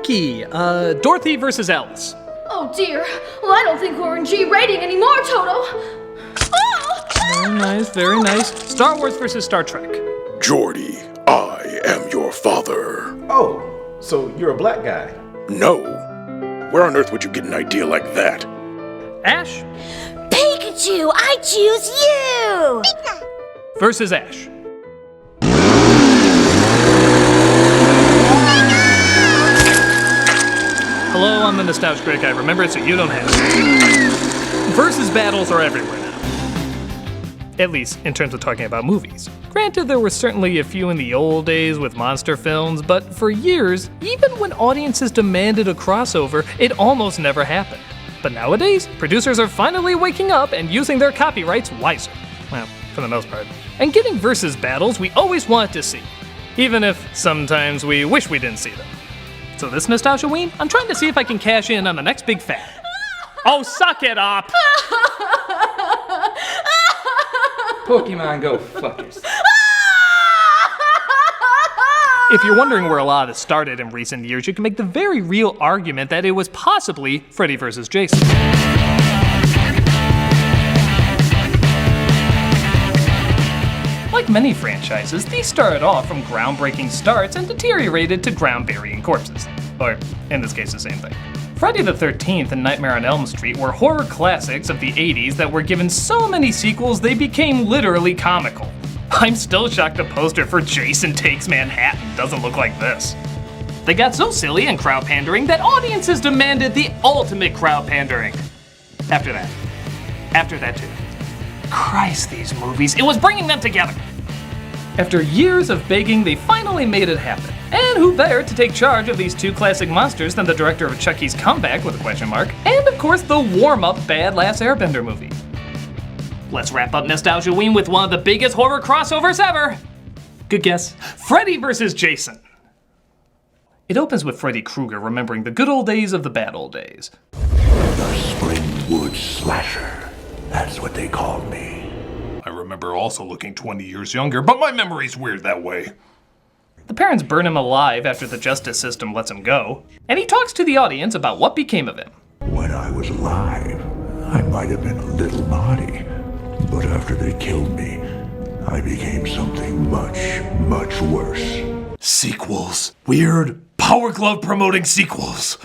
Tricky. Dorothy versus Alice. Oh dear. Well, I don't think we're in G rating anymore, Toto. Oh! Very nice, very nice. Star Wars versus Star Trek. Geordie, I am your father. Oh, so you're a black guy? No. Where on earth would you get an idea like that? Ash Pikachu, I choose you! versus Ash. Hello, I'm the Nostalgia Critic. I remember it so you don't have to. Versus battles are everywhere now. At least, in terms of talking about movies. Granted, there were certainly a few in the old days with monster films, but for years, even when audiences demanded a crossover, it almost never happened. But nowadays, producers are finally waking up and using their copyrights wiser. Well, for the most part. And getting versus battles we always wanted to see. Even if sometimes we wish we didn't see them. So this Nostalgia-ween, I'm trying to see if I can cash in on the next big fad. Oh, suck it up! Pokemon, go fuck yourself. If you're wondering where a lot of this started in recent years, you can make the very real argument that it was possibly Freddy vs. Jason. Like many franchises, these started off from groundbreaking starts and deteriorated to ground-burying corpses. Or, in this case, the same thing. Friday the 13th and Nightmare on Elm Street were horror classics of the 80s that were given so many sequels they became literally comical. I'm still shocked the poster for Jason Takes Manhattan doesn't look like this. They got so silly and crowd pandering that audiences demanded the ultimate crowd pandering. After that too. Christ, these movies, it was bringing them together. After years of begging, they finally made it happen. And who better to take charge of these two classic monsters than the director of Chucky's Comeback with a question mark, and of course the warm-up Bad Last Airbender movie. Let's wrap up Nostalgia-ween with one of the biggest horror crossovers ever. Good guess. Freddy vs. Jason. It opens with Freddy Krueger remembering the good old days of the bad old days. The Springwood Slasher. That's what they called me. I remember also looking 20 years younger, but my memory's weird that way. The parents burn him alive after the justice system lets him go, and he talks to the audience about what became of him. When I was alive, I might have been a little naughty, but after they killed me, I became something much, much worse. Sequels. Weird Power Glove promoting sequels.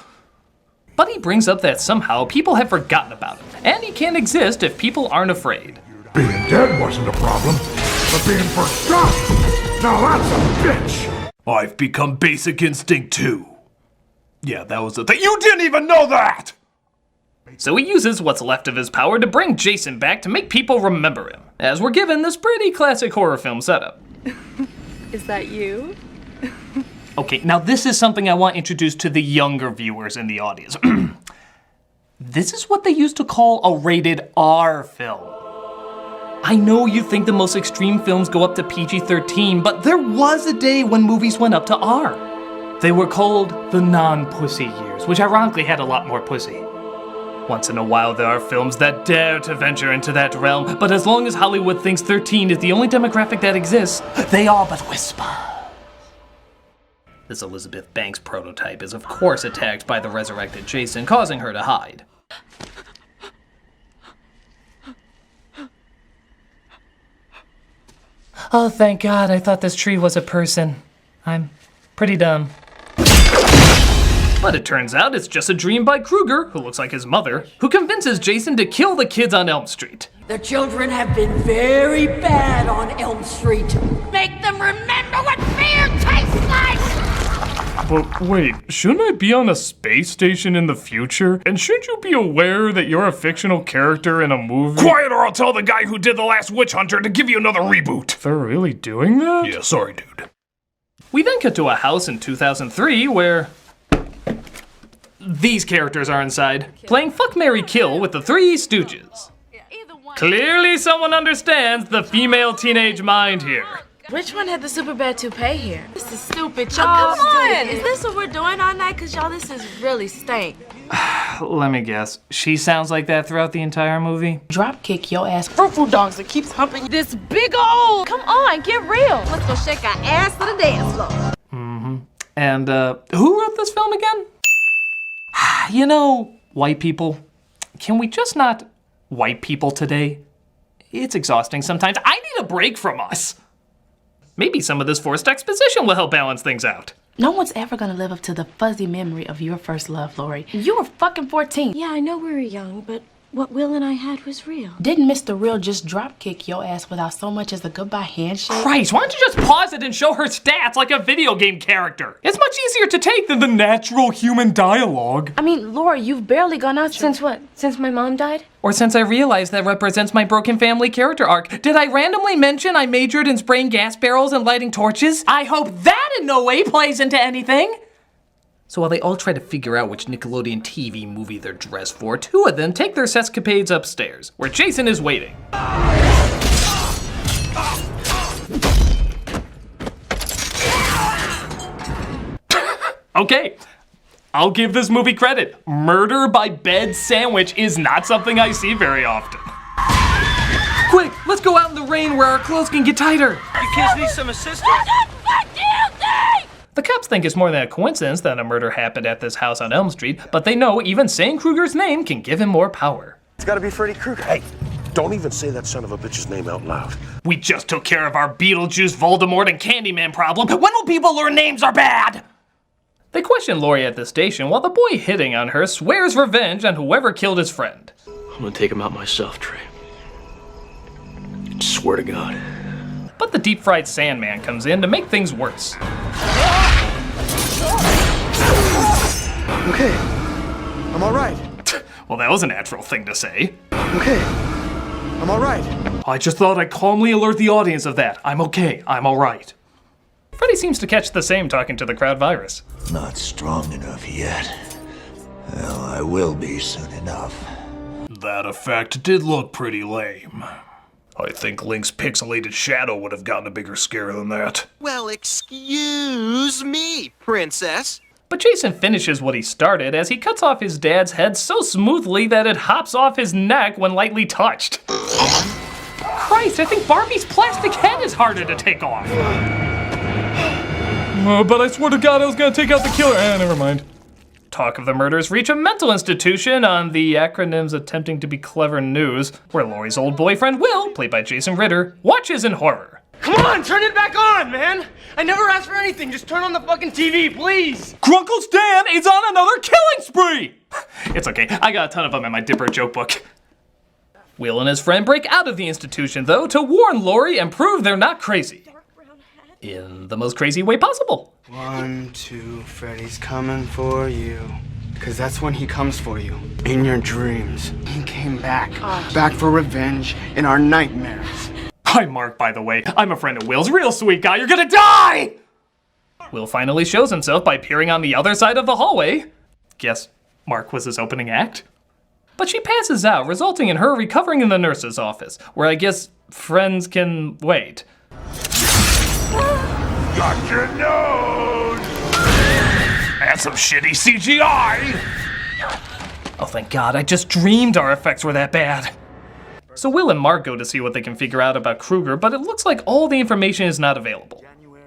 But he brings up that somehow people have forgotten about him, and he can't exist if people aren't afraid. Being dead wasn't a problem, but being forgotten, now that's a bitch! I've become Basic Instinct 2. Yeah, that was the thing. You didn't even know that! So he uses what's left of his power to bring Jason back to make people remember him, as we're given this pretty classic horror film setup. Is that you? Okay, now this is something I want introduced to the younger viewers in the audience. This is what they used to call a rated R film. I know you think the most extreme films go up to PG-13, but there was a day when movies went up to R. They were called the non-pussy years, which ironically had a lot more pussy. Once in a while there are films that dare to venture into that realm, but as long as Hollywood thinks 13 is the only demographic that exists, they all but whisper. This Elizabeth Banks prototype is of course attacked by the resurrected Jason, causing her to hide. Oh, thank God, I thought this tree was a person. I'm pretty dumb. But it turns out it's just a dream by Krueger, who looks like his mother, who convinces Jason to kill the kids on Elm Street. The children have been very bad on Elm Street. Make them remember what fear tastes like! But wait, shouldn't I be on a space station in the future? And shouldn't you be aware that you're a fictional character in a movie? Quiet or I'll tell the guy who did The Last Witch Hunter to give you another reboot. They're really doing that? Yeah, sorry, dude. We then cut to a house in 2003 where these characters are inside, playing Fuck, Marry, Kill with the Three Stooges. Clearly someone understands the female teenage mind here. Which one had the super bad toupee here? This is stupid, y'all. come on! Is this what we're doing all night? Cause y'all, this is really stank. Let me guess, she sounds like that throughout the entire movie? Drop kick your ass. Fruitful dogs that keeps humping this big old. Come on, get real. Let's go shake our ass to the dance floor. And who wrote this film again? You know, white people, can we just not white people today? It's exhausting sometimes. I need a break from us. Maybe some of this forced exposition will help balance things out. No one's ever gonna live up to the fuzzy memory of your first love, Lori. You were fucking 14. Yeah, I know we were young, but what Will and I had was real. Didn't Mr. Real just drop kick your ass without so much as a goodbye handshake? Christ, why don't you just pause it and show her stats like a video game character? It's much easier to take than the natural human dialogue. I mean, Lori, you've barely gone out Since what? Since my mom died? Or since I realized that represents my broken family character arc. Did I randomly mention I majored in spraying gas barrels and lighting torches? I hope that in no way plays into anything. So while they all try to figure out which Nickelodeon TV movie they're dressed for, two of them take their sescapades upstairs, where Jason is waiting. Okay, I'll give this movie credit. Murder by bed sandwich is not something I see very often. Quick, let's go out in the rain where our clothes can get tighter. You kids need some assistance? The cops think it's more than a coincidence that a murder happened at this house on Elm Street, but they know even saying Krueger's name can give him more power. It's gotta be Freddy Krueger. Hey, don't even say that son of a bitch's name out loud. We just took care of our Beetlejuice, Voldemort, and Candyman problem. When will people learn names are bad? They question Lori at the station while the boy hitting on her swears revenge on whoever killed his friend. I'm gonna take him out myself, Trey. Swear to God. But the deep-fried Sandman comes in to make things worse. Okay, I'm all right. Well, that was a natural thing to say. Okay, I'm all right. I just thought I'd calmly alert the audience of that. I'm okay, I'm all right. Freddy seems to catch the same talking to the crowd virus. Not strong enough yet. Well, I will be soon enough. That effect did look pretty lame. I think Link's pixelated shadow would have gotten a bigger scare than that. Well, excuse me, princess. But Jason finishes what he started as he cuts off his dad's head so smoothly that it hops off his neck when lightly touched. Christ, I think Barbie's plastic head is harder to take off. But I swear to God I was gonna take out the killer. Never mind. Talk of the murders reach a mental institution on the acronyms attempting to be clever news, where Lori's old boyfriend Will, played by Jason Ritter, watches in horror. Come on, turn it back on, man! I never asked for anything, just turn on the fucking TV, please! Grunkle Stan is on another killing spree! It's okay, I got a ton of them in my Dipper joke book. Will and his friend break out of the institution, though, to warn Lori and prove they're not crazy. In the most crazy way possible. 1, 2, Freddy's coming for you. Cause that's when he comes for you. In your dreams. He came back. Back for revenge in our nightmares. Hi, Mark, by the way. I'm a friend of Will's. Real sweet guy. You're gonna die! Will finally shows himself by appearing on the other side of the hallway. Guess Mark was his opening act? But she passes out, resulting in her recovering in the nurse's office, where I guess friends can wait. Got your nose! That's some shitty CGI! Oh, thank God, I just dreamed our effects were that bad. So Will and Mark go to see what they can figure out about Krueger, but it looks like all the information is not available.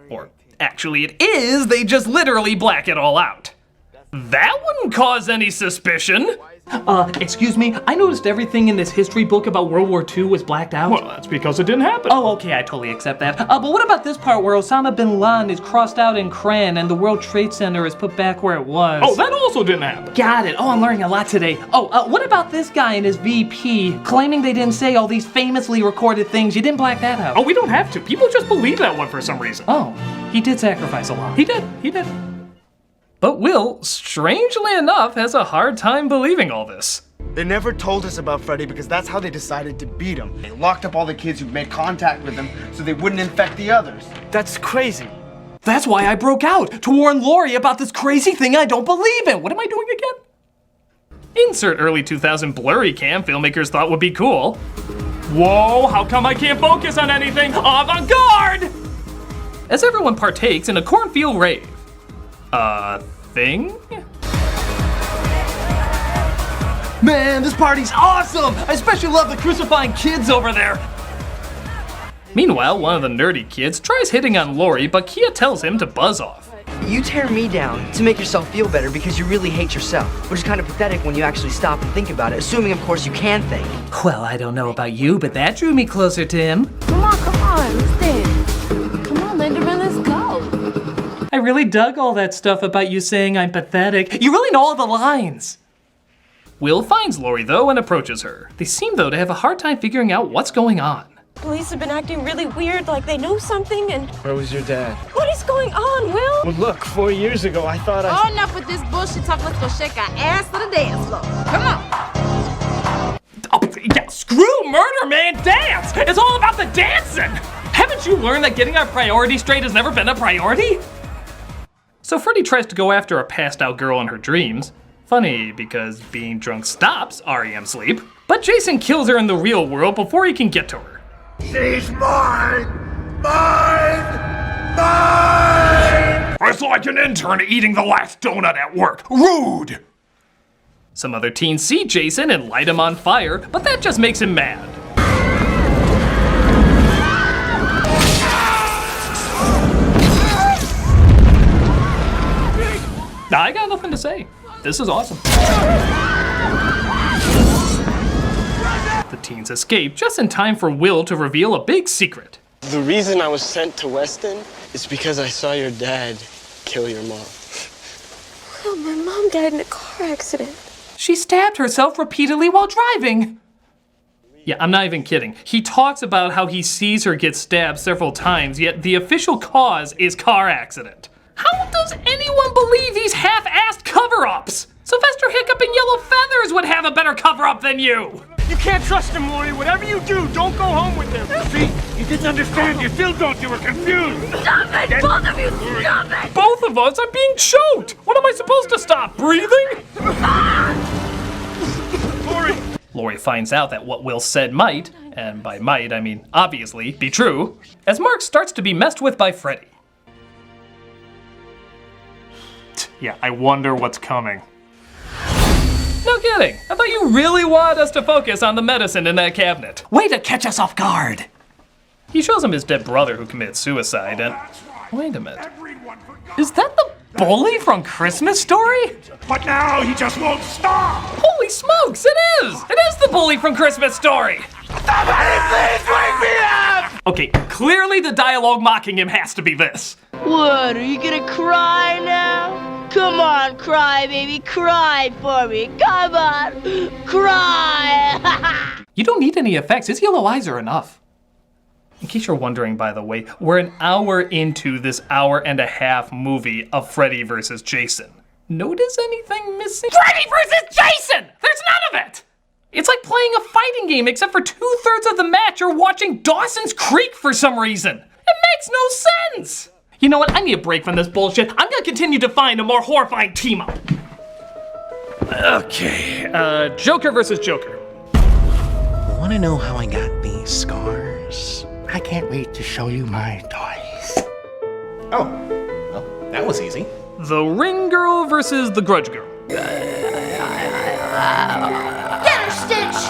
Or actually it is, they just literally black it all out. That wouldn't cause any suspicion. Excuse me, I noticed everything in this history book about World War II was blacked out. Well, that's because it didn't happen. Oh, okay, I totally accept that. But what about this part where Osama bin Laden is crossed out in crayon and the World Trade Center is put back where it was? Oh, that also didn't happen. Got it. Oh, I'm learning a lot today. Oh, what about this guy and his VP claiming they didn't say all these famously recorded things? You didn't black that out. Oh, we don't have to. People just believe that one for some reason. Oh, he did sacrifice a lot. He did. But Will, strangely enough, has a hard time believing all this. They never told us about Freddy because that's how they decided to beat him. They locked up all the kids who made contact with him so they wouldn't infect the others. That's crazy. That's why I broke out, to warn Lori about this crazy thing I don't believe in. What am I doing again? Insert early 2000 blurry cam filmmakers thought would be cool. Whoa, how come I can't focus on anything? Avant-garde! As everyone partakes in a cornfield rave. Thing? Man, this party's awesome! I especially love the crucifying kids over there! Meanwhile, one of the nerdy kids tries hitting on Lori, but Kia tells him to buzz off. You tear me down to make yourself feel better because you really hate yourself, which is kind of pathetic when you actually stop and think about it, assuming, of course, you can think. Well, I don't know about you, but that drew me closer to him. Come on, let's dance. Come on, Linderman, let's go. I really dug all that stuff about you saying I'm pathetic. You really know all the lines. Will finds Lori, though, and approaches her. They seem, though, to have a hard time figuring out what's going on. Police have been acting really weird, like they know something, and... Where was your dad? What is going on, Will? Well, look, 4 years ago, I thought Oh, enough with this bullshit talk. Let's go shake our ass to the dance floor. Come on. Oh, yeah, screw murder, man, dance! It's all about the dancing! Haven't you learned that getting our priorities straight has never been a priority? So Freddy tries to go after a passed out girl in her dreams. Funny, because being drunk stops REM sleep. But Jason kills her in the real world before he can get to her. She's mine! Mine! Mine! It's like an intern eating the last donut at work. Rude! Some other teens see Jason and light him on fire, but that just makes him mad. I got nothing to say. This is awesome. The teens escape just in time for Will to reveal a big secret. The reason I was sent to Weston is because I saw your dad kill your mom. Will, my mom died in a car accident. She stabbed herself repeatedly while driving. Yeah, I'm not even kidding. He talks about how he sees her get stabbed several times, yet the official cause is car accident. How does anyone believe these half-assed cover-ups? Sylvester Hiccup and Yellow Feathers would have a better cover-up than you! You can't trust him, Lori. Whatever you do, don't go home with him. See? You didn't understand. You still don't. You were confused. Stop it! Both of you, stop it! Both of us are being choked! What am I supposed to stop? Breathing? Lori! Lori finds out that what Will said might, and by might I mean obviously, be true, as Mark starts to be messed with by Freddy. Yeah, I wonder what's coming. No kidding. I thought you really wanted us to focus on the medicine in that cabinet. Way to catch us off guard. He shows him his dead brother who committed suicide and... Wait a minute. Is that the bully from Christmas Story? But now he just won't stop. Holy smokes, it is! It is the bully from Christmas Story! Somebody please wake me up! Okay, clearly the dialogue mocking him has to be this. What, are you gonna cry now? Come on, cry, baby, cry for me. Come on, cry. You don't need any effects. His yellow eyes are enough. In case you're wondering, by the way, we're an hour into this hour-and-a-half movie of Freddy versus Jason. Notice anything missing? Freddy versus Jason! There's none of it! It's like playing a fighting game, except for 2/3 of the match you're watching Dawson's Creek for some reason. It makes no sense! You know what? I need a break from this bullshit. I'm gonna continue to find a more horrifying team-up. Okay, Joker versus Joker. Wanna know how I got these scars? I can't wait to show you my toys. Oh, well, that was easy. The Ring Girl versus the Grudge Girl. Get her, Stitch!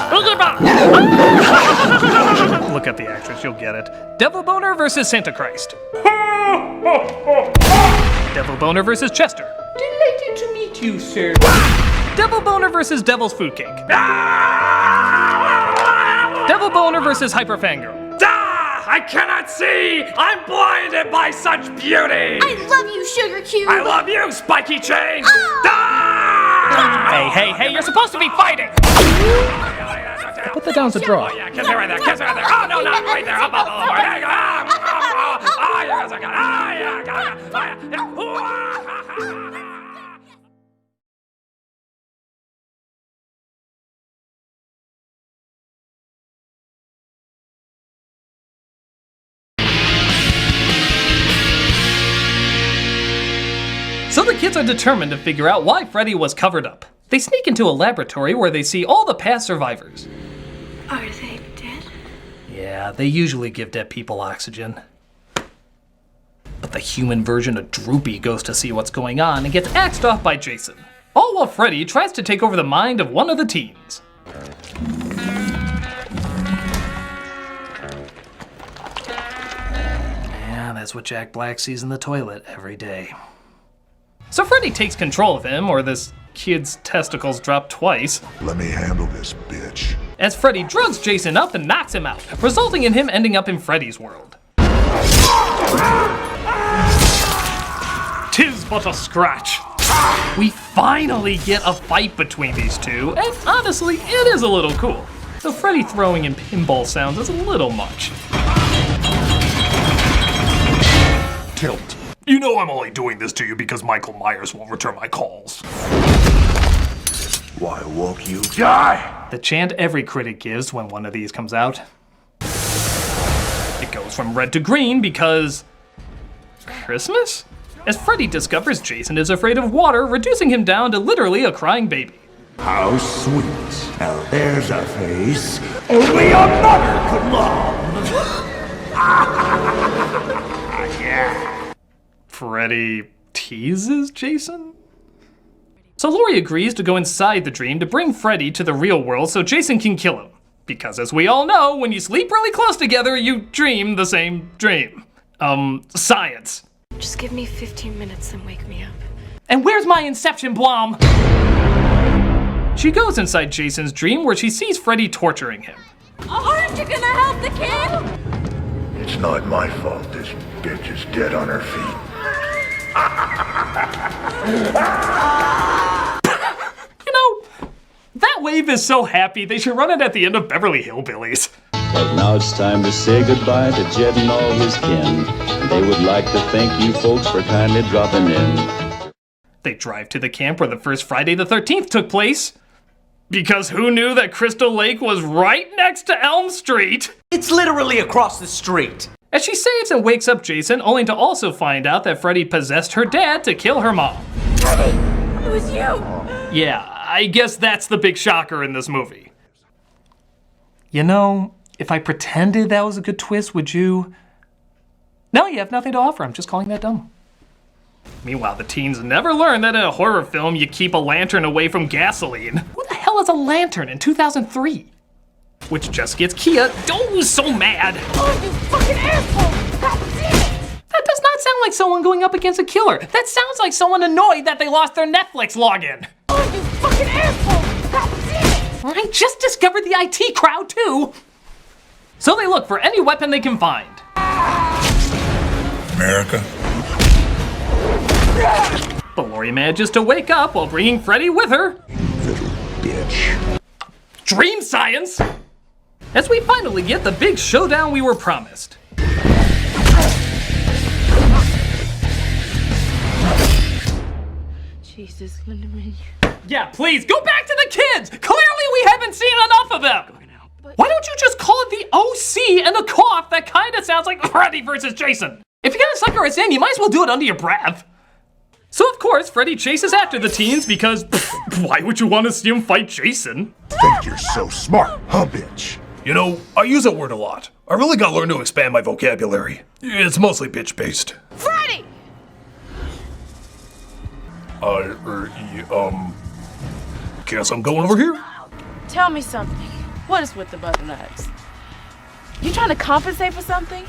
Look at the actress, you'll get it. Devil Boner versus Santa Christ. Devil Boner versus Chester. Delighted to meet you, sir. Devil Boner versus Devil's Food Cake. Devil Boner versus Hyper Fangirl. I cannot see! I'm blinded by such beauty! I love you, Sugar Cube! I love you, Spiky Chain! Hey, you're supposed to be fighting! Put that down to draw. Oh, yeah, kiss me right there, kiss me right there! Oh, no, not right there! Up, up, up, there you go! Ah, you guys are good! Ah, yeah! So the kids are determined to figure out why Freddy was covered up. They sneak into a laboratory where they see all the past survivors. Are they dead? Yeah, they usually give dead people oxygen. But the human version of Droopy goes to see what's going on and gets axed off by Jason. All while Freddy tries to take over the mind of one of the teens. Yeah, that's what Jack Black sees in the toilet every day. So Freddy takes control of him, or this kid's testicles drop twice. Let me handle this, bitch. As Freddy drugs Jason up and knocks him out, resulting in him ending up in Freddy's world. "'Tis but a scratch." We finally get a fight between these two, and honestly, it is a little cool. Though Freddy throwing in pinball sounds is a little much. Tilt. You know I'm only doing this to you because Michael Myers won't return my calls. Why won't you die? The chant every critic gives when one of these comes out. It goes from red to green because... Christmas? As Freddy discovers Jason is afraid of water, reducing him down to literally a crying baby. How sweet. Now there's a face only a mother could love. Yeah. Freddy teases Jason? So Laurie agrees to go inside the dream to bring Freddy to the real world so Jason can kill him. Because as we all know, when you sleep really close together, you dream the same dream. Science. Just give me 15 minutes and wake me up. And where's my Inception Blom? She goes inside Jason's dream where she sees Freddy torturing him. Aren't you gonna help the kid? It's not my fault this bitch is dead on her feet. You know, that wave is so happy they should run it at the end of Beverly Hillbillies. But now it's time to say goodbye to Jed and all his kin. They would like to thank you folks for kindly dropping in. They drive to the camp where the first Friday the 13th took place. Because who knew that Crystal Lake was right next to Elm Street? It's literally across the street. As she saves and wakes up Jason, only to also find out that Freddy possessed her dad to kill her mom. Freddy, it was you. Yeah, I guess that's the big shocker in this movie. You know, if I pretended that was a good twist, would you? No, you have nothing to offer. I'm just calling that dumb. Meanwhile, the teens never learn that in a horror film, you keep a lantern away from gasoline. Who the hell is a lantern in 2003? Which just gets Kia so mad. Oh, you fucking asshole! God damn it! That does not sound like someone going up against a killer. That sounds like someone annoyed that they lost their Netflix login. Oh, you fucking asshole! God damn it! I just discovered the IT crowd too. So they look for any weapon they can find. America. But Laurie manages to wake up while bringing Freddy with her. Little bitch. Dream science! As we finally get the big showdown we were promised. Jesus, yeah, please, go back to the kids! Clearly we haven't seen enough of them! Why don't you just call it the OC and a cough that kinda sounds like Freddy versus Jason? If you're gonna sucker us in, you might as well do it under your breath. So of course, Freddy chases after the teens because why would you want to see him fight Jason? Think you're so smart, huh, bitch? You know, I use that word a lot. I really gotta learn to expand my vocabulary. It's mostly bitch-based. Freddy! Guess I'm going over here? Tell me something. What is with the butternuts? You trying to compensate for something?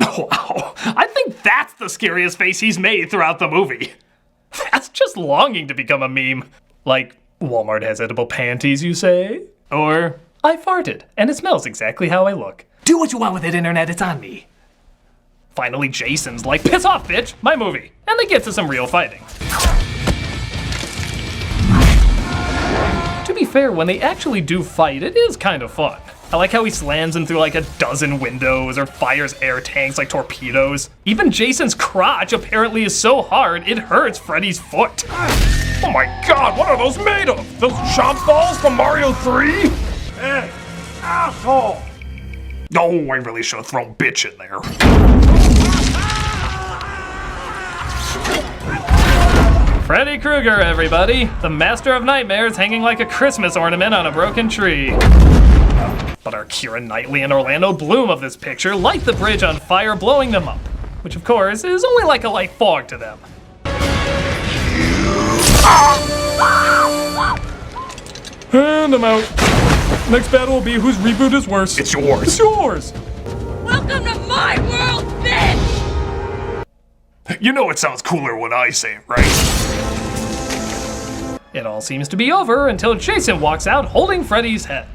Wow, I think that's the scariest face he's made throughout the movie. That's just longing to become a meme. Like, Walmart has edible panties, you say? Or, I farted, and it smells exactly how I look. Do what you want with it, internet, it's on me. Finally, Jason's like, piss off, bitch, my movie. And they get to some real fighting. To be fair, when they actually do fight, it is kind of fun. I like how he slams him through like a dozen windows or fires air tanks like torpedoes. Even Jason's crotch apparently is so hard it hurts Freddy's foot. Oh my god, what are those made of? Those chomp balls from Mario 3? Hey, asshole! Oh, I really should have thrown bitch in there. Freddy Krueger, everybody. The master of nightmares hanging like a Christmas ornament on a broken tree. But our Keira Knightley and Orlando Bloom of this picture light the bridge on fire, blowing them up. Which, of course, is only like a light fog to them. And I'm out. Next battle will be whose reboot is worse. It's yours. It's yours! Welcome to my world, bitch! You know it sounds cooler when I say it, right? It all seems to be over until Jason walks out holding Freddy's head.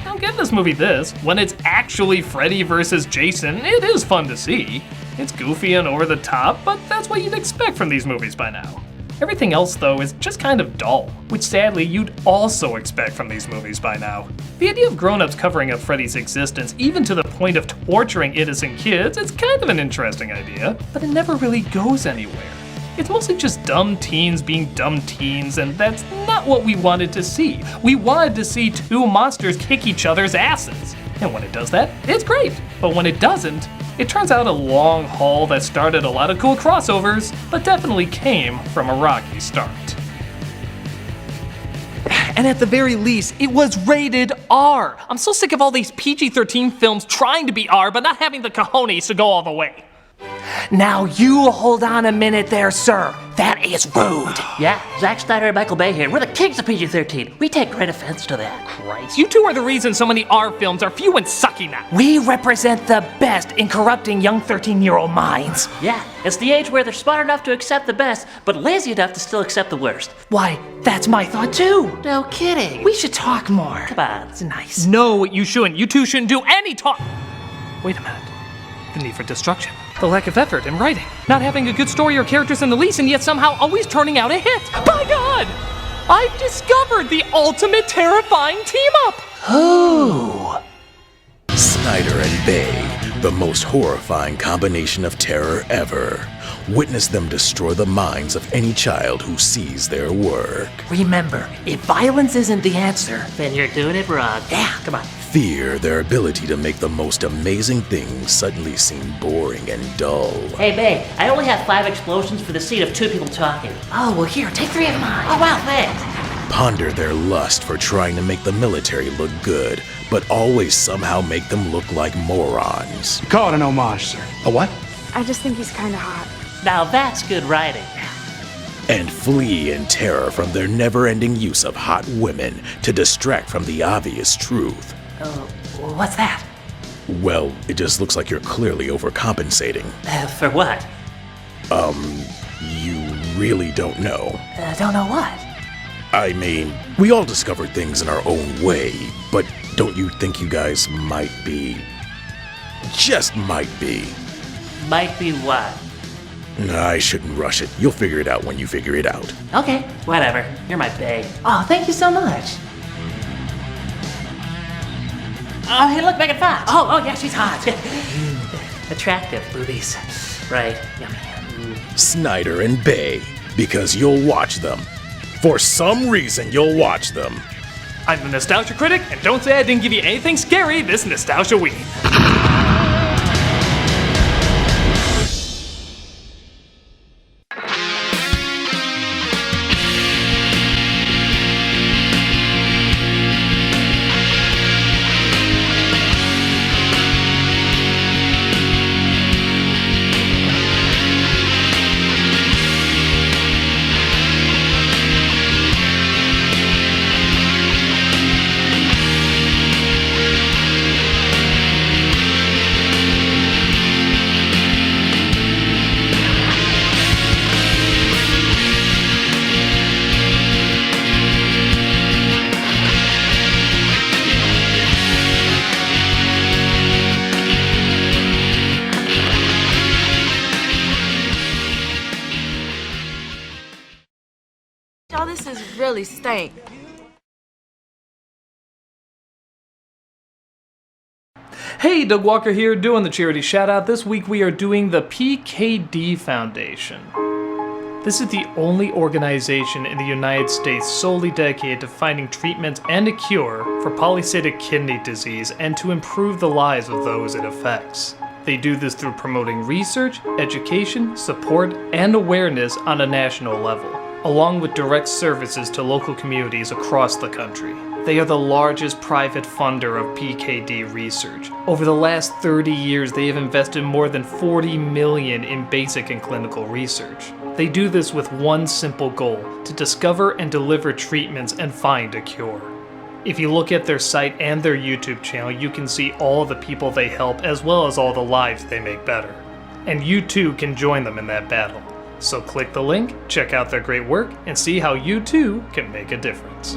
I'll give this movie this. When it's actually Freddy versus Jason, it is fun to see. It's goofy and over the top, but that's what you'd expect from these movies by now. Everything else, though, is just kind of dull, which sadly you'd also expect from these movies by now. The idea of grown-ups covering up Freddy's existence, even to the point of torturing innocent kids, is kind of an interesting idea, but it never really goes anywhere. It's mostly just dumb teens being dumb teens, and that's not what we wanted to see. We wanted to see two monsters kick each other's asses. And when it does that, it's great. But when it doesn't, it turns out a long haul that started a lot of cool crossovers, but definitely came from a rocky start. And at the very least, it was rated R. I'm so sick of all these PG-13 films trying to be R, but not having the cojones to go all the way. Now you hold on a minute there, sir. That is rude. Yeah, Zack Snyder and Michael Bay here. We're the kings of PG-13. We take great offense to that. Christ, you two are the reason so many R films are few and sucky now. We represent the best in corrupting young 13-year-old minds. Yeah, it's the age where they're smart enough to accept the best, but lazy enough to still accept the worst. Why, that's my thought too. No kidding. We should talk more. Come on, it's nice. No, you shouldn't. You two shouldn't do any talk. Wait a minute. The need for destruction. The lack of effort in writing. Not having a good story or characters in the least, and yet somehow always turning out a hit. By God! I've discovered the ultimate terrifying team-up! Who? Snyder and Bay, the most horrifying combination of terror ever. Witness them destroy the minds of any child who sees their work. Remember, if violence isn't the answer, then you're doing it wrong. Yeah, come on. Fear their ability to make the most amazing things suddenly seem boring and dull. Hey, babe, I only have 5 explosions for the scene of 2 people talking. Oh, well, here, take 3 of mine. Oh, wow, thanks. Ponder their lust for trying to make the military look good, but always somehow make them look like morons. Call it an homage, sir. A what? I just think he's kind of hot. Now that's good writing. And flee in terror from their never-ending use of hot women to distract from the obvious truth. What's that? Well, it just looks like you're clearly overcompensating. For what? You really don't know. Don't know what? I mean, we all discover things in our own way, but don't you think you guys might be... just might be... Might be what? I shouldn't rush it. You'll figure it out when you figure it out. Okay, whatever. You're my bae. Oh, thank you so much. Oh, hey, look, Megan Fox. Oh, yeah, she's hot. Attractive boobies. Right, yummy. Snyder and Bay, because you'll watch them. For some reason, you'll watch them. I'm the Nostalgia Critic, and don't say I didn't give you anything scary this Nostalgia week. Y'all, this is really stank. Hey, Doug Walker here, doing the charity shout out. This week we are doing the PKD Foundation. This is the only organization in the United States solely dedicated to finding treatments and a cure for polycystic kidney disease and to improve the lives of those it affects. They do this through promoting research, education, support, and awareness on a national level, along with direct services to local communities across the country. They are the largest private funder of PKD research. Over the last 30 years, they have invested more than $40 million in basic and clinical research. They do this with one simple goal: to discover and deliver treatments and find a cure. If you look at their site and their YouTube channel, you can see all the people they help as well as all the lives they make better. And you too can join them in that battle. So click the link, check out their great work, and see how you too can make a difference.